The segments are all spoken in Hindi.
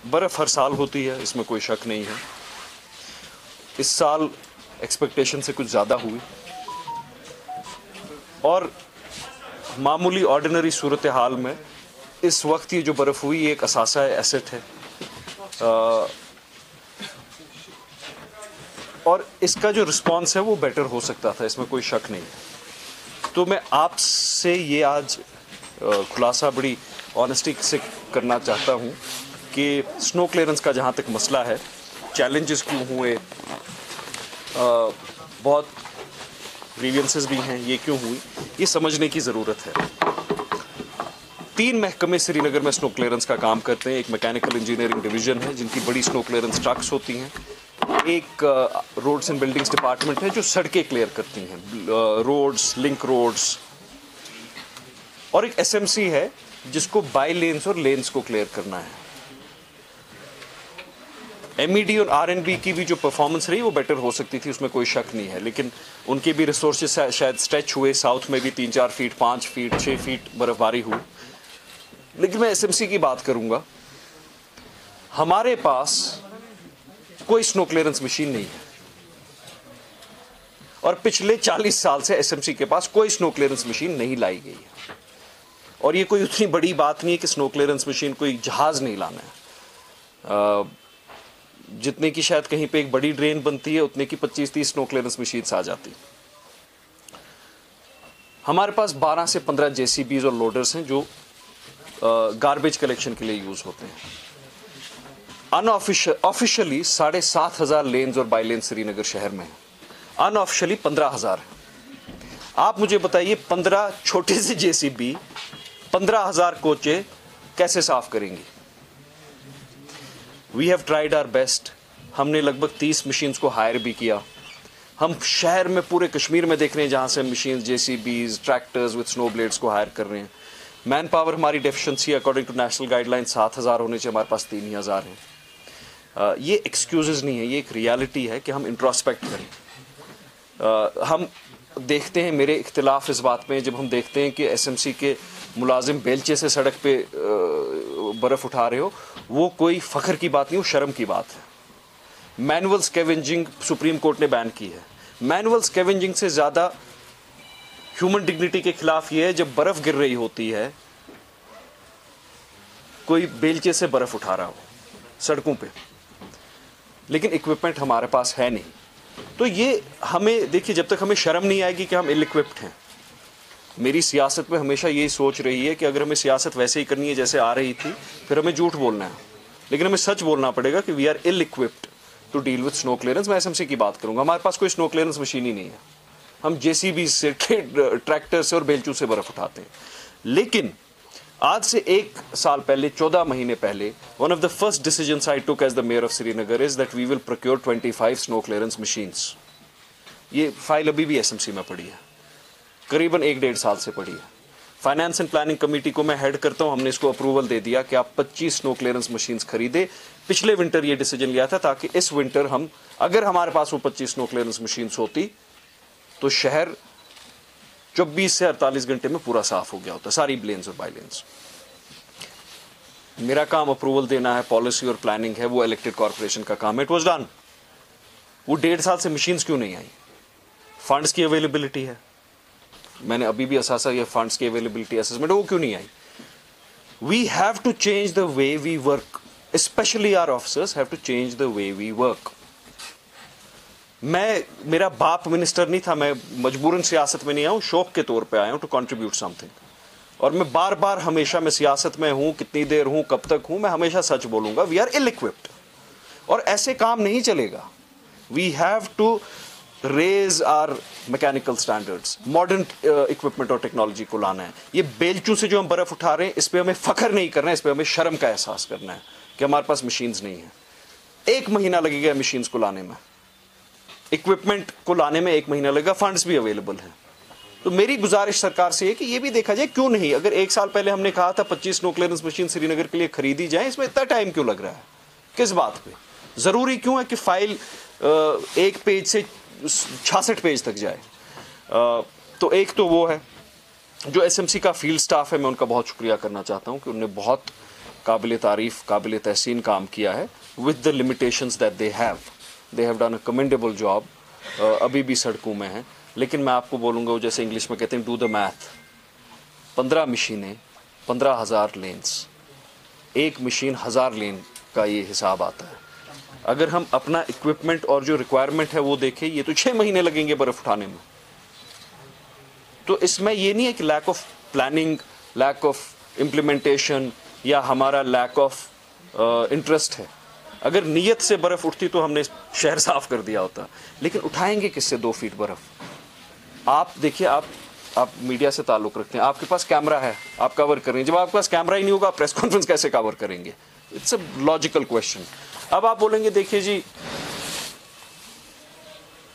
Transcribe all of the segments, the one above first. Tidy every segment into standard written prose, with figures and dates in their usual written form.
बर्फ़ हर साल होती है, इसमें कोई शक नहीं है। इस साल एक्सपेक्टेशन से कुछ ज़्यादा हुई और मामूली ऑर्डिनरी सूरत हाल में इस वक्त ये जो बर्फ़ हुई ये एक असासा है, एसेट है, और इसका जो रिस्पॉन्स है वो बेटर हो सकता था, इसमें कोई शक नहीं है। तो मैं आपसे ये आज खुलासा बड़ी ऑनेस्टी से करना चाहता हूँ कि स्नो क्लियरेंस का जहाँ तक मसला है, चैलेंजेस क्यों हुए, बहुत ग्रीवियंसेस भी हैं, ये क्यों हुई, ये समझने की ज़रूरत है। 3 महकमे श्रीनगर में स्नो क्लियरेंस का काम करते हैं। एक मैकेनिकल इंजीनियरिंग डिवीज़न है जिनकी बड़ी स्नो क्लियरेंस ट्रक्स होती हैं। एक रोड्स एंड बिल्डिंग्स डिपार्टमेंट है जो सड़कें क्लियर करती हैं, रोड्स, लिंक रोड्स, और एक एसएमसी है जिसको बाई लेन्स और लेन्स को क्लियर करना है। एमईडी और आरएनबी की भी जो परफॉर्मेंस रही वो बेटर हो सकती थी, उसमें कोई शक नहीं है, लेकिन उनके भी रिसोर्सेज शायद स्ट्रेच हुए। साउथ में भी 3-4 फीट, 5 फीट, 6 फीट बर्फबारी हुई। लेकिन मैं एसएमसी की बात करूंगा। हमारे पास कोई स्नो क्लियरेंस मशीन नहीं है और पिछले 40 साल से एसएमसी के पास कोई स्नो क्लियरेंस मशीन नहीं लाई गई है। और ये कोई उतनी बड़ी बात नहीं है कि स्नो क्लियरेंस मशीन कोई जहाज नहीं लाना है। जितने की शायद कहीं पे एक बड़ी ड्रेन बनती है उतने की 25-30 स्नो क्लियरेंस मशीन्स आ जाती। हमारे पास 12 से 15 जेसीबीज और लोडर्स हैं जो गार्बेज कलेक्शन के लिए यूज होते हैं। ऑफिशियली 7,500 लेन्स और बाई लेन्स श्रीनगर शहर में है, अनऑफिशियली 15,000 है। आप मुझे बताइए 15 छोटे से जेसीबी 15,000 कोचे कैसे साफ करेंगी? We have tried our best. हमने लगभग 30 मशीन्स को हायर भी किया। हम शहर में पूरे कश्मीर में देख रहे हैं जहाँ से machine, JCBs, tractors with snow blades को हायर कर रहे हैं। मैन पावर हमारी deficiency according to national guideline 7,000 होने से हमारे पास 3,000 हैं। ये एक्सक्यूजेस नहीं है, ये एक रियलिटी है कि हम इंट्रोस्पेक्ट करें। हम देखते हैं, मेरे इख्तिलाफ इस बात में, जब हम देखते हैं कि एसएमसी के मुलाजिम बेलचे से सड़क पे बर्फ़ उठा रहे हो, वो कोई फ़ख्र की बात नहीं, वो शर्म की बात है। मैनुअल स्कैवेंजिंग सुप्रीम कोर्ट ने बैन की है। मैनुअल स्कैवेंजिंग से ज़्यादा ह्यूमन डिग्निटी के खिलाफ ये है जब बर्फ़ गिर रही होती है, कोई बेलचे से बर्फ़ उठा रहा हो सड़कों पे, लेकिन इक्विपमेंट हमारे पास है नहीं। तो ये हमें देखिए, जब तक हमें शर्म नहीं आएगी कि हम इल इक्विप्ड हैं। मेरी सियासत में हमेशा यही सोच रही है कि अगर हमें सियासत वैसे ही करनी है जैसे आ रही थी, फिर हमें झूठ बोलना है, लेकिन हमें सच बोलना पड़ेगा कि we are ill equipped to deal with snow clearance. मैं एसएमसी की बात करूंगा, हमारे पास कोई स्नो क्लियरेंस मशीन ही नहीं है। हम जेसीबी से, ट्रैक्टर से और बेलचू से बर्फ उठाते हैं। लेकिन आज से 1 साल पहले, 14 महीने पहले, one of the first decisions I took as the mayor of Srinagar is that we will procure 25 snow clearance machines. ये फाइल अभी भी एसएमसी में पड़ी है, करीबन 1-1.5 साल से पड़ी है। फाइनेंस एंड प्लानिंग कमेटी को मैं हेड करता हूं, हमने इसको अप्रूवल दे दिया कि आप 25 स्नो क्लियरेंस मशीन्स खरीदे। पिछले विंटर ये डिसीजन लिया था ताकि इस विंटर हम, अगर हमारे पास वो 25 स्नो क्लियरेंस मशीन्स होती तो शहर 24 से 48 घंटे में पूरा साफ हो गया होता, सारी लेन्स और बाई लेन्स। मेरा काम अप्रूवल देना है, पॉलिसी और प्लानिंग है, वो इलेक्टेड कॉर्पोरेशन का काम है। It was done. वो 1.5 साल से मशीन्स क्यों नहीं आई? फंड्स की अवेलेबिलिटी है, मैंने अभी भी असासा ये फंड्स की अवेलेबिलिटी असेसमेंट, वो क्यों नहीं आई? We have to change the way we work, specially our officers have to change the way we work. मेरा बाप मिनिस्टर नहीं था, मैं मजबूरन सियासत में नहीं आया हूं, शौक के तौर पे आया हूं टू कंट्रीब्यूट समथिंग। और मैं बार बार हमेशा, मैं सियासत में हूं, कितनी देर हूं, कब तक हूं, मैं हमेशा सच बोलूंगा, वी आर इल इक्विप्ड और ऐसे काम नहीं चलेगा। We have to raise our mechanical standards, modern equipment और टेक्नोलॉजी को लाना है। ये बेलचू से जो हम बर्फ उठा रहे हैं, इस पर हमें फख्र नहीं करना है, इस पर हमें शर्म का एहसास करना है कि हमारे पास मशीन्स नहीं है। 1 महीना लगेगा मशीन्स को लाने में, इक्विपमेंट को लाने में 1 महीना लगेगा, फंड्स भी अवेलेबल हैं। तो मेरी गुजारिश सरकार से है कि ये भी देखा जाए क्यों नहीं, अगर 1 साल पहले हमने कहा था 25 स्नो क्लियरेंस मशीन श्रीनगर के लिए खरीदी जाए, इसमें इतना टाइम क्यों लग रहा है? किस बात पे? जरूरी क्यों है कि फाइल 1 पेज से 66 पेज तक जाए? तो एक तो वो है। जो एसएमसी का फील्ड स्टाफ है, मैं उनका बहुत शुक्रिया करना चाहता हूं कि उन्होंने बहुत काबिल तारीफ़, काबिल तहसीन काम किया है with the limitations that they have done a commendable job. अभी भी सड़कों में हैं, लेकिन मैं आपको बोलूँगा वो जैसे इंग्लिश में कहते हैं डू द मैथ। 15 मशीनें, 15,000 लेन्स, एक मशीन 1000 लेन का ये हिसाब आता है। अगर हम अपना इक्विपमेंट और जो रिक्वायरमेंट है वो देखें, ये तो 6 महीने लगेंगे बर्फ़ उठाने में। तो इसमें ये नहीं है कि lack of planning, lack of implementation या हमारा लैक ऑफ इंटरेस्ट है। अगर नीयत से बर्फ़ उठती तो हमने शहर साफ़ कर दिया होता, लेकिन उठाएंगे किससे 2 फीट बर्फ़? आप देखिए, आप मीडिया से ताल्लुक़ रखते हैं, आपके पास कैमरा है, आप कवर कर रहे हैं। जब आपके पास कैमरा ही नहीं होगा, आप प्रेस कॉन्फ्रेंस कैसे कवर करेंगे? It's a logical question. अब आप बोलेंगे देखिए जी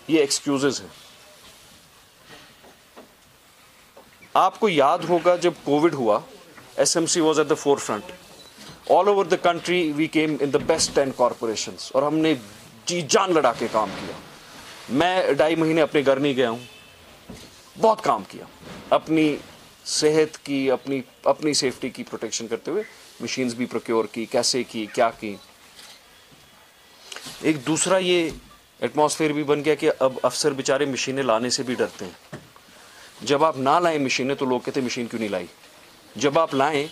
ये एक्सक्यूजेज हैं। आपको याद होगा जब कोविड हुआ, SMC was at the forefront. All over the country we came in the best 10 corporations और हमने जी जान लड़ा के काम किया। मैं 2.5 महीने अपने घर नहीं गया हूँ, बहुत काम किया अपनी सेहत की, अपनी सेफ्टी की प्रोटेक्शन करते हुए। मशीन्स भी प्रोक्योर की, कैसे की, क्या की। एक दूसरा ये एटमॉस्फेयर भी बन गया कि अब अफसर बेचारे मशीनें लाने से भी डरते हैं। जब आप ना लाएं मशीनें तो लोग कहते हैं मशीन क्यों नहीं लाई। जब आप लाएं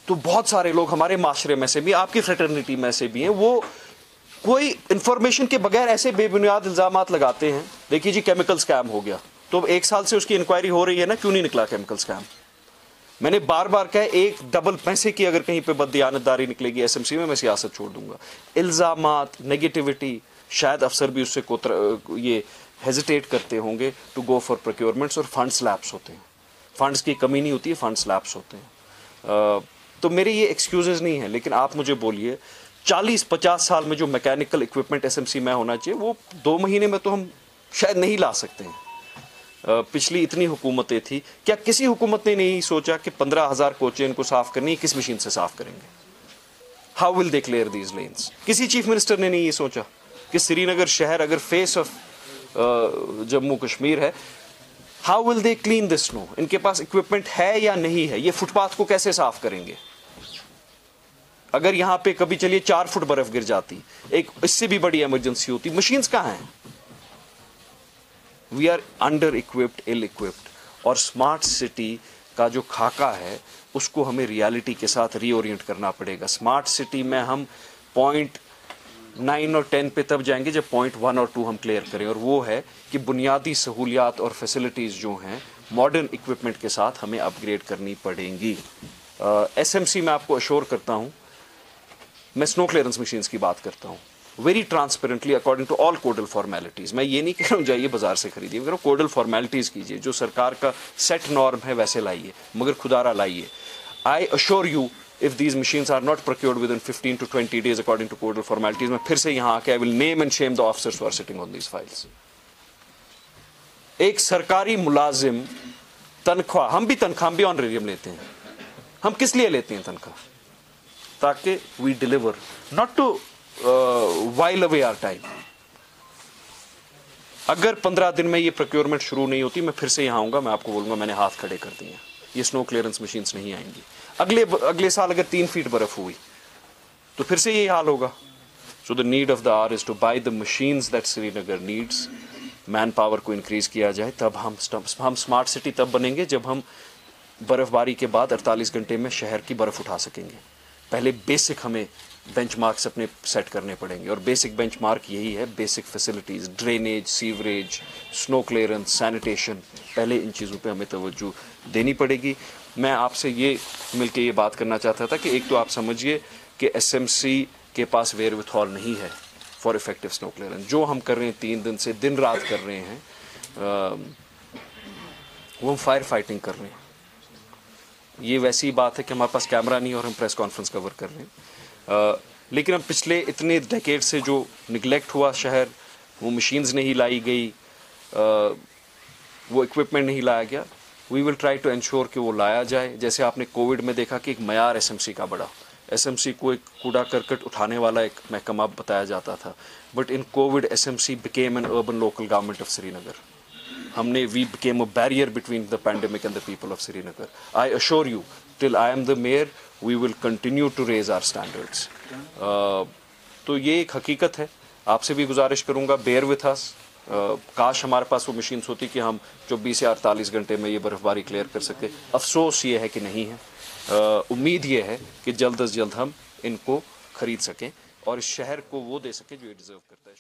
तो बहुत सारे लोग हमारे माशरे में से भी, आपकी फ्रेटर्निटी में से भी हैं, वो कोई इंफॉर्मेशन के बगैर ऐसे बेबुनियाद इल्ज़ामात लगाते हैं। देखिए जी केमिकल स्कैम हो गया, तो 1 साल से उसकी इंक्वायरी हो रही है ना, क्यों नहीं निकला केमिकल स्कैम? मैंने बार बार कहा, एक डबल पैसे की अगर कहीं पे बददियानतदारी निकलेगी एसएमसी में, मैं सियासत छोड़ दूंगा। इल्ज़ामात, नेगेटिविटी, शायद अफसर भी उससे ये हेजिटेट करते होंगे टू गो फॉर प्रोक्योरमेंट्स, और फंड्स लैप्स होते हैं। फंड्स की कमी नहीं होती है, फंड्स लैप्स होते हैं। तो मेरे ये एक्सक्यूजेज नहीं है, लेकिन आप मुझे बोलिए 40-50 साल में जो मैकेनिकल इक्विपमेंट एसएमसी में होना चाहिए वो 2 महीने में तो हम शायद नहीं ला सकते हैं। पिछली इतनी हुकूमतें थी, क्या किसी हुकूमत ने नहीं सोचा कि 15,000 कोचें को साफ करनी है, किस मशीन से साफ करेंगे? How will they clear these lens? किसी चीफ मिनिस्टर ने नहीं ये सोचा कि श्रीनगर शहर अगर फेस ऑफ जम्मू कश्मीर है, how will they clean this snow? इनके पास इक्विपमेंट है या नहीं है? ये फुटपाथ को कैसे साफ करेंगे? अगर यहाँ पे कभी चलिए 4 फुट बर्फ गिर जाती, एक इससे भी बड़ी इमरजेंसी होती, मशीन्स कहाँ हैं? We are under equipped, ill equipped. और स्मार्ट सिटी का जो खाका है उसको हमें रियलिटी के साथ रीओरिएंट करना पड़ेगा। स्मार्ट सिटी में हम पॉइंट 9 और 10 पे तब जाएंगे जब पॉइंट 1 और 2 हम क्लियर करें, और वो है कि बुनियादी सहूलियात और फैसिलिटीज़ जो हैं मॉडर्न इक्विपमेंट के साथ हमें अपग्रेड करनी पड़ेंगी। एसएमसी में आपको अश्योर करता हूँ, मैं स्नो क्लियरेंस मशीन्स की बात करता हूँ very transparently according to all codal formalities. मैं ये नहीं कह रहा हूँ जाइए बाजार से खरीदिए, मैं कोडल फॉर्मेलिटीज़ कीजिए, जो सरकार का सेट नॉर्म है वैसे लाइए, मगर खुदारा लाइए। आई assure you, if these machines are not procured within 15 to 20 days according to codal formalities, मैं फिर से यहाँ आके I will name and shame the officers who are sitting on these files। एक सरकारी मुलाजिम तनख्वाह, हम भी ऑनरेरियम लेते हैं, हम किस लिए लेते हैं तनख्वाह? ताकि we deliver, not to while away our time। अगर 15 दिन में ये प्रोक्योरमेंट शुरू नहीं होती, मैं फिर से यहाँ आऊँगा, मैं आपको बोलूँगा मैंने हाथ खड़े कर दिए, ये स्नो क्लियरेंस मशीन्स नहीं आएंगी। अगले साल अगर 3 फीट बर्फ हुई तो फिर से यही हाल होगा। So the need of the hour is to buy the machines that Srinagar needs. Man power को इंक्रीज किया जाए, तब हम स्मार्ट सिटी तब बनेंगे जब हम बर्फबारी के बाद 48 घंटे में शहर की बर्फ उठा सकेंगे। पहले बेसिक हमें बेंचमार्क्स अपने सेट करने पड़ेंगे, और बेसिक बेंचमार्क यही है, basic facilities, drainage, sewerage, snow clearance, sanitation. पहले इन चीज़ों पे हमें तवज्जो देनी पड़ेगी। मैं आपसे ये मिलके ये बात करना चाहता था कि एक तो आप समझिए कि एसएमसी के पास वेयर विथ हॉल नहीं है फॉर इफेक्टिव स्नो क्लियरेंस। जो हम कर रहे हैं 3 दिन से, दिन रात कर रहे हैं, वो हम फायर फाइटिंग कर रहे हैं। ये वैसी बात है कि हमारे पास कैमरा नहीं और हम प्रेस कॉन्फ्रेंस कवर कर रहे हैं, लेकिन अब पिछले इतने डेकेड से जो निगलेक्ट हुआ शहर, वो मशीन्स नहीं लाई गई, वो इक्विपमेंट नहीं लाया गया, we will try to ensure कि वो लाया जाए। जैसे आपने कोविड में देखा कि एक मयार एसएमसी का बड़ा, एसएमसी को एक कूड़ा करकट उठाने वाला एक महकमा बताया जाता था, but in COVID SMC became an urban local government of Srinagar. हमने we became a barrier between the pandemic and the people of Srinagar. I assure you till I am the mayor, we will continue to raise our standards. तो ये एक हकीकत है। आपसे भी गुजारिश करूँगा, बेयर विथ अस। काश हमारे पास वो मशीन्स होती कि हम 24 या 48 घंटे में ये बर्फ़बारी क्लियर कर सके। अफसोस ये है कि नहीं है। उम्मीद ये है कि जल्द अज जल्द हम इनको ख़रीद सकें और इस शहर को वो दे सकें जो ये डिज़र्व करता है।